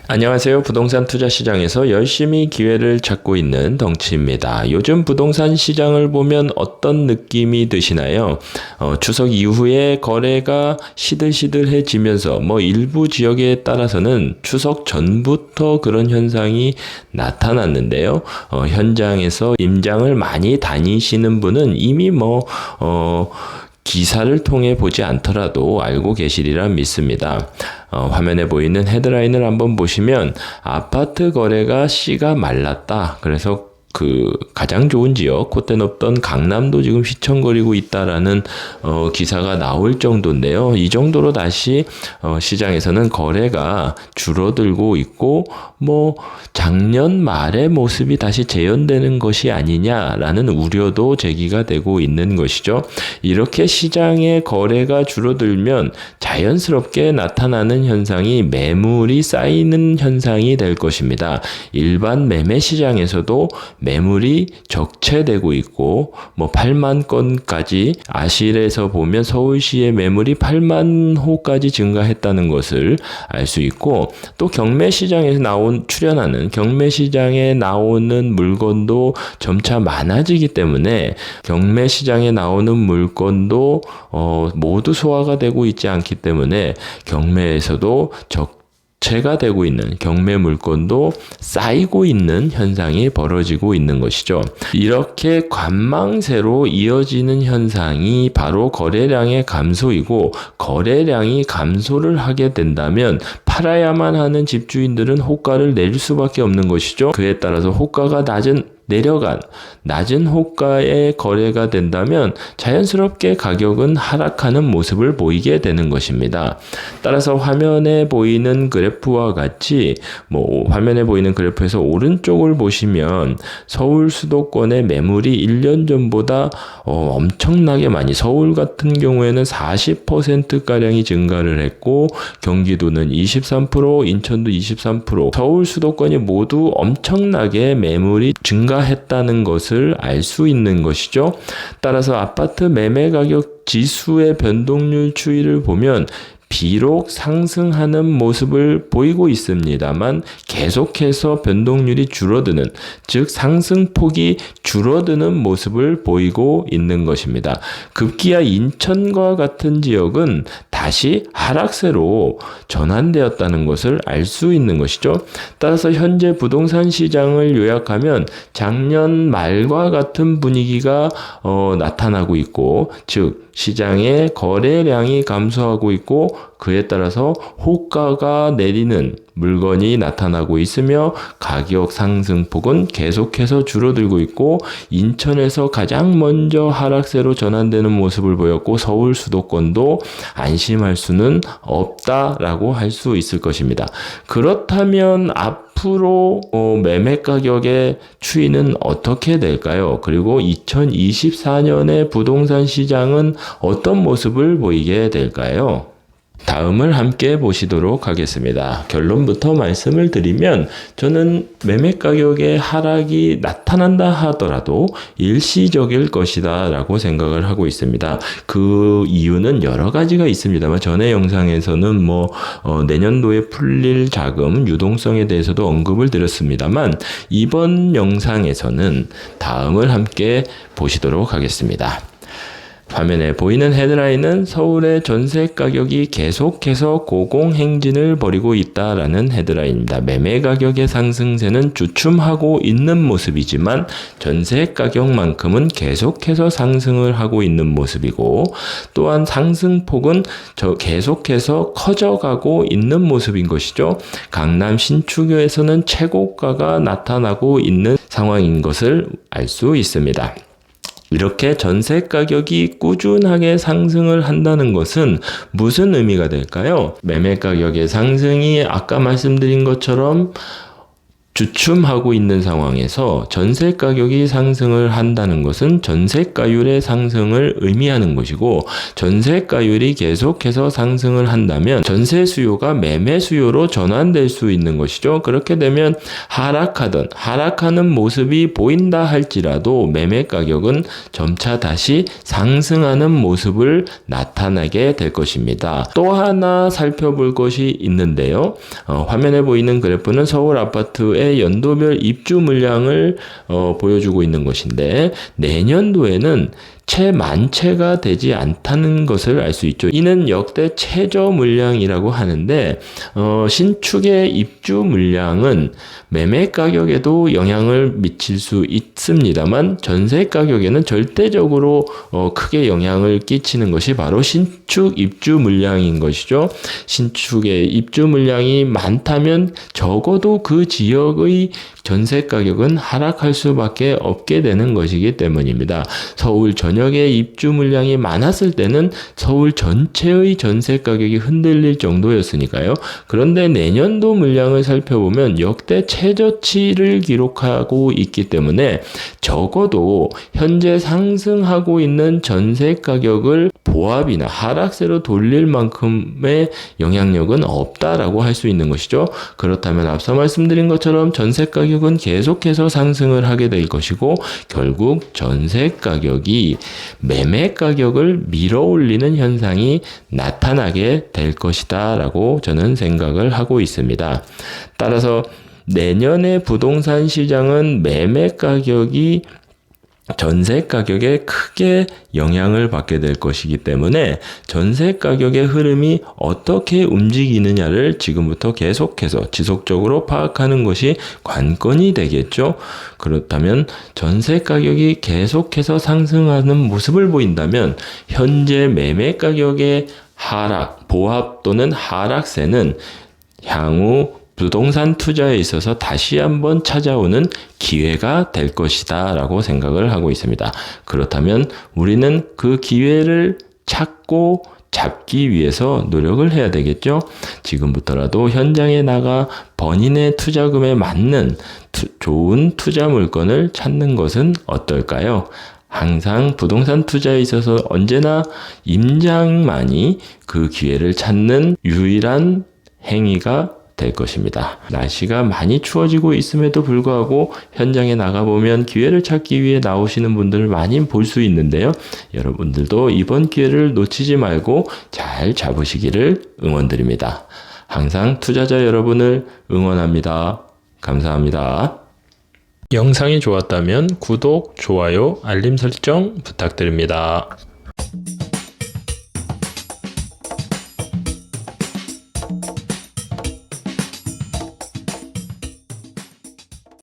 안녕하세요. 부동산 투자 시장에서 열심히 기회를 찾고 있는 덩치입니다. 요즘 부동산 시장을 보면 어떤 느낌이 드시나요? 추석 이후에 거래가 시들시들해지면서 일부 지역에 따라서는 추석 전부터 그런 현상이 나타났는데요. 현장에서 임장을 많이 다니시는 분은 이미 기사를 통해 보지 않더라도 알고 계시리라 믿습니다. 화면에 보이는 헤드라인을 한번 보시면 아파트 거래가 씨가 말랐다. 그래서 가장 좋은 지역, 콧대 높던 강남도 지금 휘청거리고 있다라는 기사가 나올 정도인데요. 이 정도로 다시 시장에서는 거래가 줄어들고 있고 작년 말의 모습이 다시 재현되는 것이 아니냐라는 우려도 제기가 되고 있는 것이죠. 이렇게 시장의 거래가 줄어들면 자연스럽게 나타나는 현상이 매물이 쌓이는 현상이 될 것입니다. 일반 매매 시장에서도 매물이 적체되고 있고 8만 건까지 아실에서 보면 서울시의 매물이 8만 호까지 증가했다는 것을 알 수 있고, 또 경매 시장에서 출현하는 경매 시장에 나오는 물건도 점차 많아지기 때문에 경매 시장에 나오는 물건도 모두 소화가 되고 있지 않기 때문에 경매에서도 적체가 되고 있는 경매 물건도 쌓이고 있는 현상이 벌어지고 있는 것이죠. 이렇게 관망세로 이어지는 현상이 바로 거래량의 감소이고, 거래량이 감소를 하게 된다면 팔아야만 하는 집주인들은 호가를 내릴 수밖에 없는 것이죠. 그에 따라서 호가가 낮은 호가의 거래가 된다면 자연스럽게 가격은 하락하는 모습을 보이게 되는 것입니다. 따라서 화면에 보이는 그래프와 같이 화면에 보이는 그래프에서 오른쪽을 보시면 서울 수도권의 매물이 1년 전보다 엄청나게 많이, 서울 같은 경우에는 40%가량이 증가를 했고, 경기도는 23%, 인천도 23%, 서울 수도권이 모두 엄청나게 매물이 증가했다는 것을 알 수 있는 것이죠. 따라서 아파트 매매 가격 지수의 변동률 추이를 보면 비록 상승하는 모습을 보이고 있습니다만 계속해서 변동률이 줄어드는, 즉 상승폭이 줄어드는 모습을 보이고 있는 것입니다. 급기야 인천과 같은 지역은 다시 하락세로 전환되었다는 것을 알 수 있는 것이죠. 따라서 현재 부동산 시장을 요약하면 작년 말과 같은 분위기가 나타나고 있고, 즉 시장의 거래량이 감소하고 있고, 그에 따라서 호가가 내리는 물건이 나타나고 있으며 가격 상승폭은 계속해서 줄어들고 있고, 인천에서 가장 먼저 하락세로 전환되는 모습을 보였고, 서울 수도권도 안심할 수는 없다라고 할 수 있을 것입니다. 그렇다면 앞으로 매매 가격의 추이는 어떻게 될까요? 그리고 2024년의 부동산 시장은 어떤 모습을 보이게 될까요? 다음을 함께 보시도록 하겠습니다. 결론부터 말씀을 드리면, 저는 매매 가격의 하락이 나타난다 하더라도 일시적일 것이다 라고 생각을 하고 있습니다. 그 이유는 여러 가지가 있습니다만, 전에 영상에서는 내년도에 풀릴 자금 유동성에 대해서도 언급을 드렸습니다만, 이번 영상에서는 다음을 함께 보시도록 하겠습니다. 화면에 보이는 헤드라인은 서울의 전세 가격이 계속해서 고공행진을 벌이고 있다라는 헤드라인입니다. 매매 가격의 상승세는 주춤하고 있는 모습이지만 전세 가격만큼은 계속해서 상승을 하고 있는 모습이고, 또한 상승폭은 계속해서 커져가고 있는 모습인 것이죠. 강남 신축에서는 최고가가 나타나고 있는 상황인 것을 알 수 있습니다. 이렇게 전세 가격이 꾸준하게 상승을 한다는 것은 무슨 의미가 될까요? 매매 가격의 상승이 아까 말씀드린 것처럼 주춤하고 있는 상황에서 전세 가격이 상승을 한다는 것은 전세가율의 상승을 의미하는 것이고, 전세가율이 계속해서 상승을 한다면 전세 수요가 매매 수요로 전환될 수 있는 것이죠. 그렇게 되면 하락하는 모습이 보인다 할지라도 매매 가격은 점차 다시 상승하는 모습을 나타나게 될 것입니다. 또 하나 살펴볼 것이 있는데요. 화면에 보이는 그래프는 서울 아파트의 연도별 입주 물량을 보여주고 있는 것인데, 내년도에는 채 만채가 되지 않다는 것을 알 수 있죠. 이는 역대 최저 물량이라고 하는데, 신축의 입주 물량은 매매 가격에도 영향을 미칠 수 있습니다만 전세 가격에는 절대적으로 크게 영향을 끼치는 것이 바로 신축 입주 물량인 것이죠. 신축의 입주 물량이 많다면 적어도 그 지역의 전세 가격은 하락할 수밖에 없게 되는 것이기 때문입니다. 서울 전역의 입주 물량이 많았을 때는 서울 전체의 전세 가격이 흔들릴 정도였으니까요. 그런데 내년도 물량을 살펴보면 역대 최저치를 기록하고 있기 때문에 적어도 현재 상승하고 있는 전세 가격을 보합이나 하락세로 돌릴 만큼의 영향력은 없다라고 할 수 있는 것이죠. 그렇다면 앞서 말씀드린 것처럼 전세 가격은 계속해서 상승을 하게 될 것이고, 결국 전세 가격이 매매 가격을 밀어 올리는 현상이 나타나게 될 것이다 라고 저는 생각을 하고 있습니다. 따라서 내년의 부동산 시장은 매매 가격이 전세 가격에 크게 영향을 받게 될 것이기 때문에 전세 가격의 흐름이 어떻게 움직이느냐를 지금부터 계속해서 지속적으로 파악하는 것이 관건이 되겠죠. 그렇다면 전세 가격이 계속해서 상승하는 모습을 보인다면 현재 매매 가격의 하락, 보합 또는 하락세는 향후 부동산 투자에 있어서 다시 한번 찾아오는 기회가 될 것이다 라고 생각을 하고 있습니다. 그렇다면 우리는 그 기회를 찾고 잡기 위해서 노력을 해야 되겠죠. 지금부터라도 현장에 나가 본인의 투자금에 맞는 좋은 투자 물건을 찾는 것은 어떨까요? 항상 부동산 투자에 있어서 언제나 임장만이 그 기회를 찾는 유일한 행위가 될 것입니다. 날씨가 많이 추워지고 있음에도 불구하고 현장에 나가보면 기회를 찾기 위해 나오시는 분들을 많이 볼 수 있는데요. 여러분들도 이번 기회를 놓치지 말고 잘 잡으시기를 응원드립니다. 항상 투자자 여러분을 응원합니다. 감사합니다. 영상이 좋았다면 구독, 좋아요, 알림 설정 부탁드립니다.